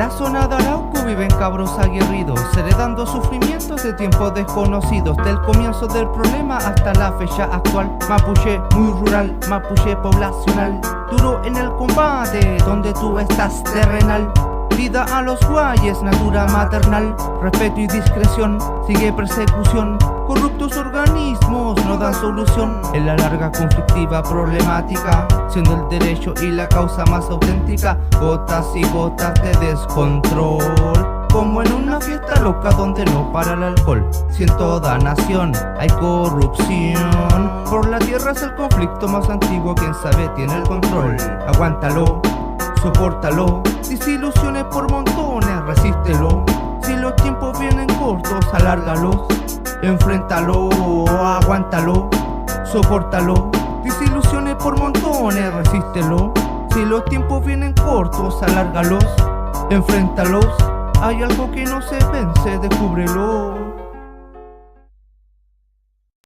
la zona de Arauco viven cabros aguerridos, heredando sufrimientos de tiempos desconocidos. Del comienzo del problema hasta la fecha actual. Mapuche muy rural, mapuche poblacional, duro en el combate donde tú estás terrenal. Vida a los guayes, natura maternal, respeto y discreción, sigue persecución. Corruptos organismos no dan solución en la larga conflictiva problemática, siendo el derecho y la causa más auténtica. Gotas y gotas de descontrol, como en una fiesta loca donde no para el alcohol. Si en toda nación hay corrupción, por la tierra es el conflicto más antiguo, quien sabe tiene el control. Aguántalo, sopórtalo, desilusiones por montones, resístelo. Si los tiempos vienen cortos, alárgalos. Enfréntalo, aguántalo, sopórtalo, desilusiones por montones, resístelo. Si los tiempos vienen cortos, alárgalos, enfréntalos. Hay algo que no se vence, descúbrelo.